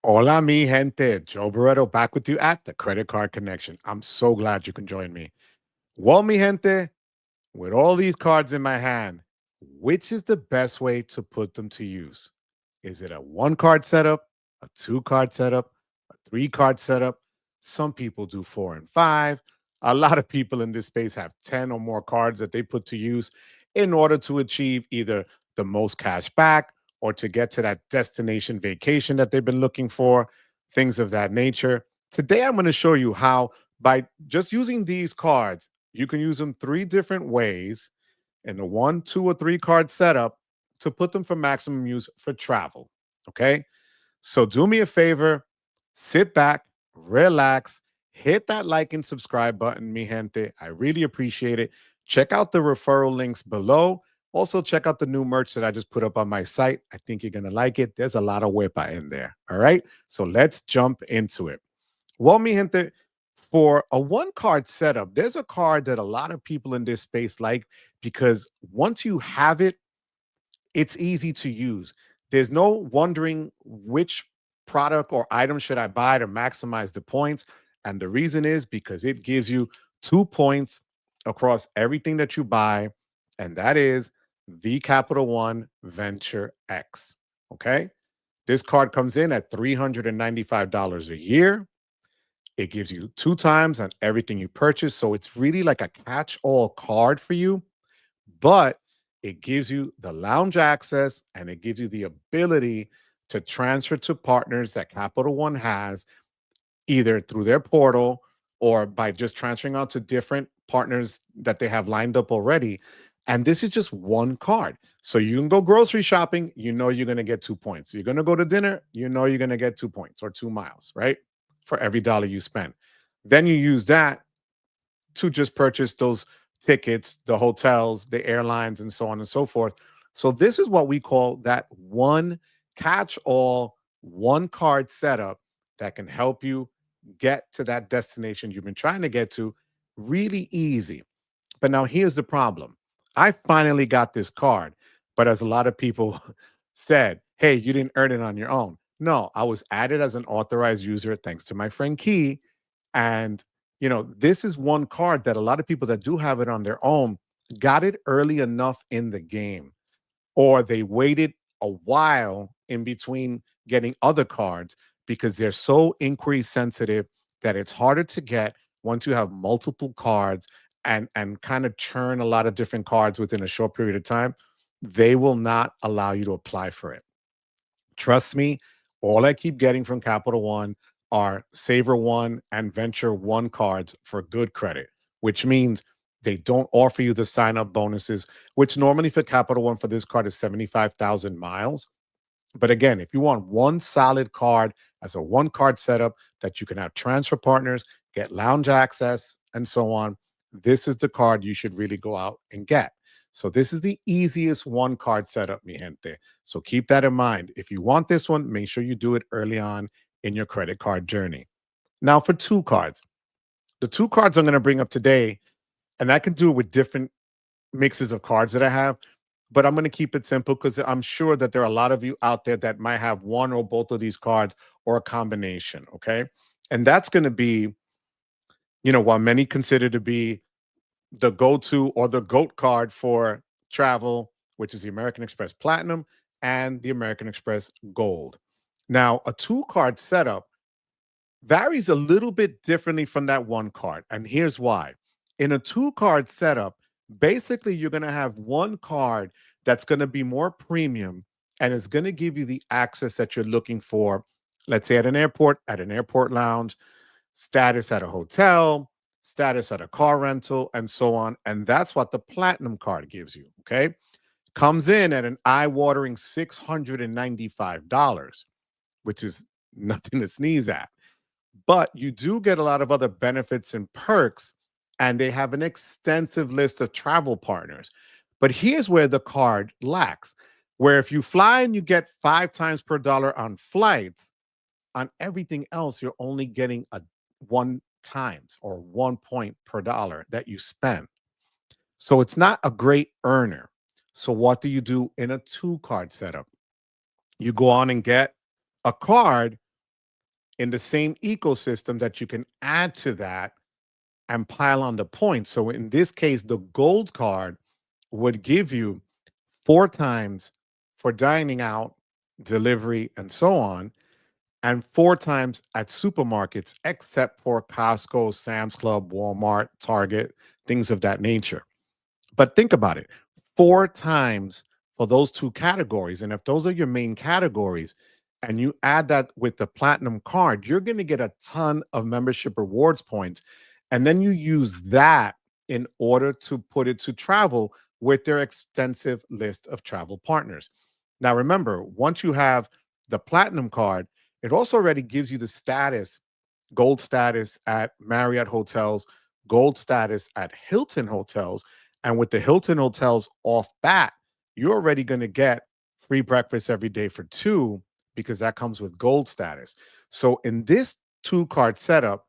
Hola, mi gente. Joe Barreto back with you at the Credit Card Connection. I'm so glad you can join me. Well, mi gente, with all these cards in my hand, which is the best way to put them to use? Is it a one card setup, a two card setup, a three card setup? Some people do four and five. A lot of people in this space have 10 or more cards that they put to use in order to achieve either the most cash back or to get to that destination vacation that they've been looking for, things of that nature. Today, I'm going to show you how, by just using these cards, you can use them three different ways in a one, two, or three card setup to put them for maximum use for travel. Okay. So do me a favor, sit back, relax, hit that like and subscribe button, mi gente. I really appreciate it. Check out the referral links below. Also, check out the new merch that I just put up on my site. I think you're going to like it. There's a lot of whipa in there. All right. So let's jump into it. Well, mi gente, for a one card setup, there's a card that a lot of people in this space like because once you have it, it's easy to use. There's no wondering which product or item should I buy to maximize the points. And the reason is because it gives you 2 points across everything that you buy. And that is the Capital One Venture X. Okay. This card comes in at $395 a year. It gives you two times on everything you purchase. So it's really like a catch all card for you, but it gives you the lounge access and it gives you the ability to transfer to partners that Capital One has either through their portal or by just transferring out to different partners that they have lined up already. And this is just one card. So you can go grocery shopping, you know you're going to get 2 points. You're going to go to dinner, you know you're going to get 2 points or 2 miles, right? For every dollar you spend. Then you use that to just purchase those tickets, the hotels, the airlines, and so on and so forth. So this is what we call that one catch all, one card setup that can help you get to that destination you've been trying to get to really easy. But now here's the problem. I finally got this card, but as a lot of people said, hey, you didn't earn it on your own. No, I was added as an authorized user thanks to my friend Key. And, this is one card that a lot of people that do have it on their own got it early enough in the game, or they waited a while in between getting other cards because they're so inquiry sensitive that it's harder to get once you have multiple cards and kind of churn a lot of different cards within a short period of time. They will not allow you to apply for it. Trust me, all I keep getting from Capital One are Saver One and Venture One cards for good credit, which means they don't offer you the sign up bonuses, which normally for Capital One for this card is 75,000 miles. But again, if you want one solid card as a one card setup that you can have transfer partners, get lounge access, and so on, this is the card you should really go out and get. So this is the easiest one card setup, mi gente. So keep that in mind. If you want this one, make sure you do it early on in your credit card journey. Now for two cards. The two cards I'm going to bring up today, and I can do it with different mixes of cards that I have, but I'm going to keep it simple because I'm sure that there are a lot of you out there that might have one or both of these cards or a combination. Okay. And that's going to be, what many consider to be the go to or the GOAT card for travel, which is the American Express Platinum and the American Express Gold. Now, a two card setup varies a little bit differently from that one card. And here's why. In a two card setup, basically you're going to have one card that's going to be more premium and it's going to give you the access that you're looking for. Let's say at an airport lounge, status at a hotel, status at a car rental, and so on. And that's what the platinum card gives you. Okay. Comes in at an eye watering $695, which is nothing to sneeze at. But you do get a lot of other benefits and perks, and they have an extensive list of travel partners. But here's where the card lacks, where if you fly and you get 5 times per dollar on flights, on everything else, you're only getting a 1 times or 1 point per dollar that you spend. So it's not a great earner. So what do you do in a two card setup? You go on and get a card in the same ecosystem that you can add to that and pile on the points. So in this case, the gold card would give you 4 times for dining out, delivery, and so on, and 4 times at supermarkets, except for Costco, Sam's Club, Walmart, Target, things of that nature. But think about it, 4 times for those two categories. And if those are your main categories and you add that with the platinum card, you're going to get a ton of membership rewards points. And then you use that in order to put it to travel with their extensive list of travel partners. Now, remember, once you have the platinum card, it also already gives you the status, gold status at Marriott hotels, gold status at Hilton hotels. And with the Hilton hotels off bat, you're already going to get free breakfast every day for two because that comes with gold status. So in this two card setup,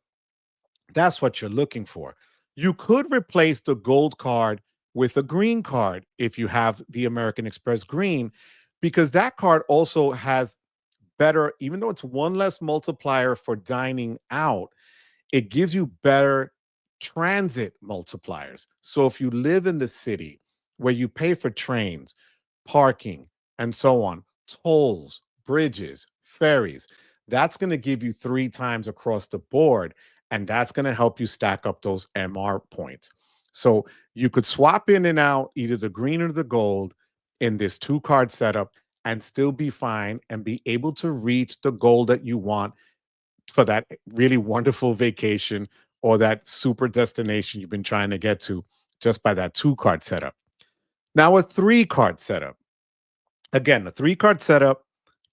that's what you're looking for. You could replace the gold card with a green card if you have the American Express Green, because that card also has better, even though it's one less multiplier for dining out, it gives you better transit multipliers. So if you live in the city where you pay for trains, parking, and so on, tolls, bridges, ferries, that's going to give you 3 times across the board. And that's going to help you stack up those MR points. So you could swap in and out either the green or the gold in this two card setup and still be fine and be able to reach the goal that you want for that really wonderful vacation or that super destination you've been trying to get to just by that two card setup. Now, a three card setup. Again, the three card setup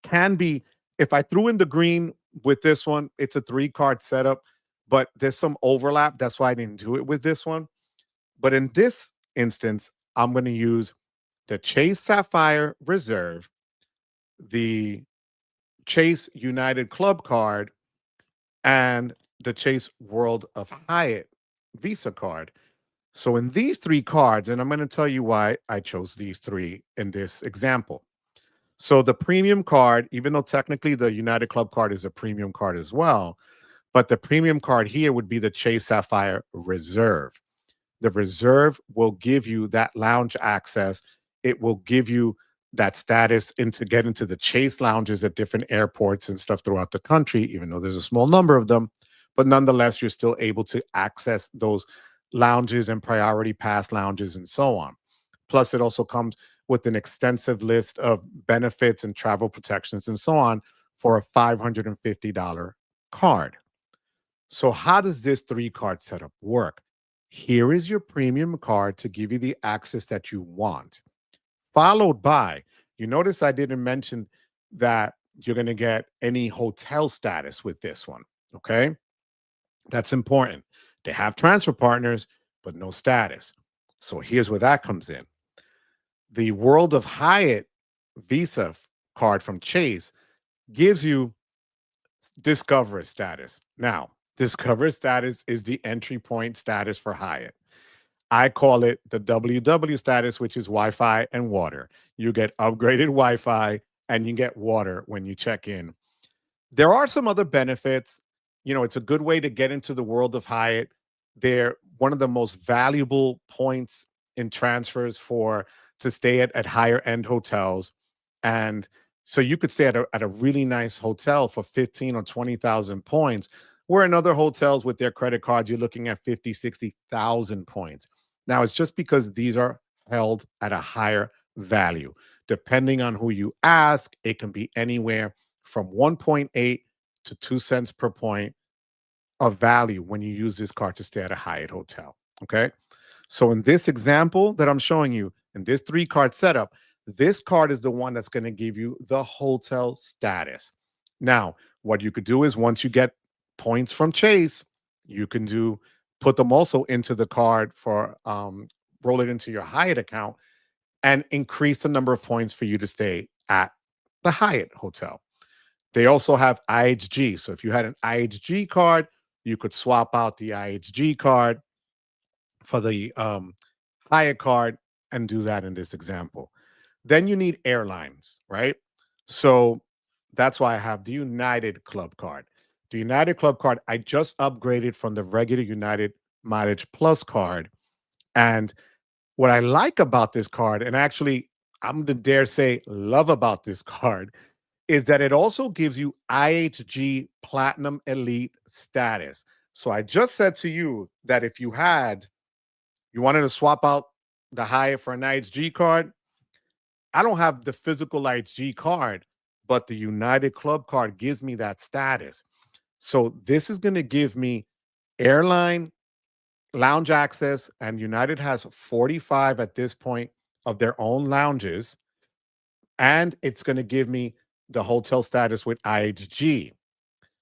can be, if I threw in the green with this one, it's a three card setup, but there's some overlap. That's why I didn't do it with this one. But in this instance, I'm going to use the Chase Sapphire Reserve, the Chase United Club card, and the Chase World of Hyatt Visa card. So in these three cards, and I'm going to tell you why I chose these three in this example. So the premium card, even though technically the United Club card is a premium card as well, but the premium card here would be the Chase Sapphire Reserve. The Reserve will give you that lounge access. It will give you that status into get into the Chase lounges at different airports and stuff throughout the country, even though there's a small number of them. But nonetheless, you're still able to access those lounges and priority pass lounges and so on. Plus, it also comes with an extensive list of benefits and travel protections and so on for a $550 card. So, how does this three card setup work? Here is your premium card to give you the access that you want, followed by, you notice I didn't mention that you're going to get any hotel status with this one. Okay. That's important. They have transfer partners, but no status. So, here's where that comes in. The World of Hyatt Visa card from Chase gives you Discover status. Now, Discover status is the entry point status for Hyatt. I call it the WW status, which is Wi Fi and water. You get upgraded Wi Fi and you get water when you check in. There are some other benefits. It's a good way to get into the world of Hyatt. They're one of the most valuable points in transfers for to stay at higher end hotels. And so you could stay at a really nice hotel for 15 or 20,000 points, where in other hotels with their credit cards, you're looking at 50, 60,000 points. Now, it's just because these are held at a higher value. Depending on who you ask, it can be anywhere from 1.8 to 2 cents per point of value when you use this card to stay at a Hyatt hotel. Okay. So in this example that I'm showing you, in this three card setup, this card is the one that's going to give you the hotel status. Now, what you could do is once you get points from Chase, you can put them also into the card for roll it into your Hyatt account and increase the number of points for you to stay at the Hyatt hotel. They also have IHG. So if you had an IHG card, you could swap out the IHG card for the Hyatt card and do that in this example. Then you need airlines, right? So that's why I have the United Club card. The United Club card, I just upgraded from the regular United Mileage Plus card. And what I like about this card, and actually I'm going to dare say love about this card, is that it also gives you IHG Platinum Elite status. So I just said to you that if you wanted to swap out the Hyatt for an IHG card, I don't have the physical IHG card, but the United Club card gives me that status. So this is going to give me airline lounge access, and United has 45 at this point of their own lounges, and it's going to give me the hotel status with IHG.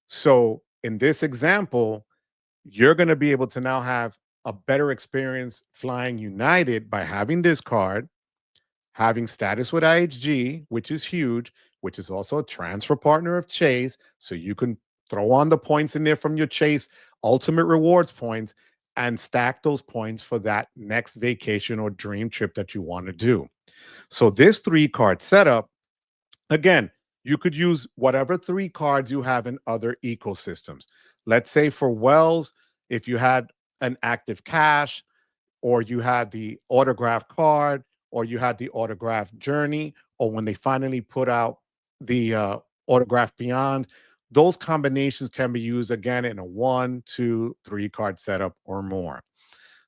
So in this example, you're going to be able to now have a better experience flying United by having this card, having status with IHG, which is huge, which is also a transfer partner of Chase. So you can throw on the points in there from your Chase Ultimate Rewards points and stack those points for that next vacation or dream trip that you want to do. So this three card setup, again, you could use whatever three cards you have in other ecosystems. Let's say for Wells, if you had an active cash, or you had the autograph card, or you had the autograph journey, or when they finally put out the autograph beyond, those combinations can be used again in a one, two, three card setup or more.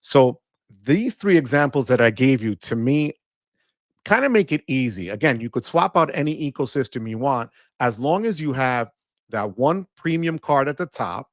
So these three examples that I gave you, to me, kind of make it easy. Again, you could swap out any ecosystem you want as long as you have that one premium card at the top.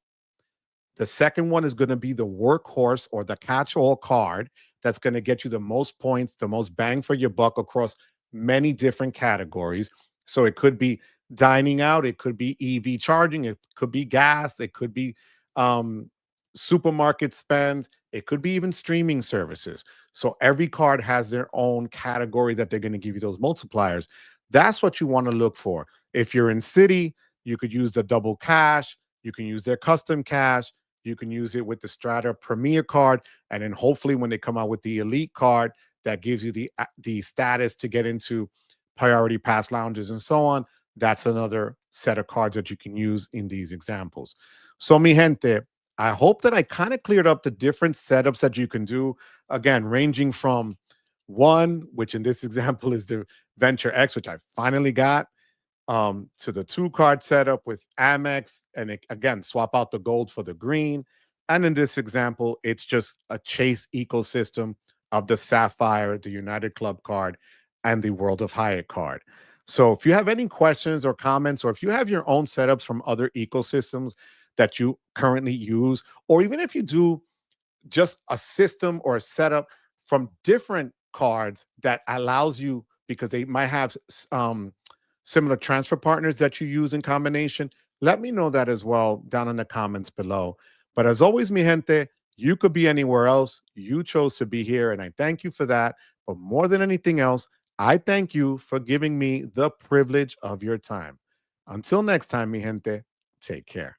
The second one is going to be the workhorse or the catch-all card that's going to get you the most points, the most bang for your buck across many different categories. So it could be dining out, it could be EV charging, it could be gas, it could be um, supermarket spend, it could be even streaming services. So every card has their own category that they're going to give you those multipliers. That's what you want to look for. If you're in city, you could use the double cash, you can use their custom cash, you can use it with the Strata Premier card, and then hopefully when they come out with the Elite card, that gives you the status to get into priority pass lounges and so on. That's another set of cards that you can use in these examples. So, mi gente, I hope that I kind of cleared up the different setups that you can do. Again, ranging from one, which in this example is the Venture X, which I finally got, to the two card setup with Amex, and again, swap out the gold for the green. And in this example, it's just a Chase ecosystem of the Sapphire, the United Club card, and the World of Hyatt card. So if you have any questions or comments, or if you have your own setups from other ecosystems that you currently use, or even if you do just a system or a setup from different cards that allows you, because they might have similar transfer partners that you use in combination, let me know that as well down in the comments below. But as always, mi gente, you could be anywhere else. You chose to be here, and I thank you for that. But more than anything else, I thank you for giving me the privilege of your time. Until next time, mi gente, take care.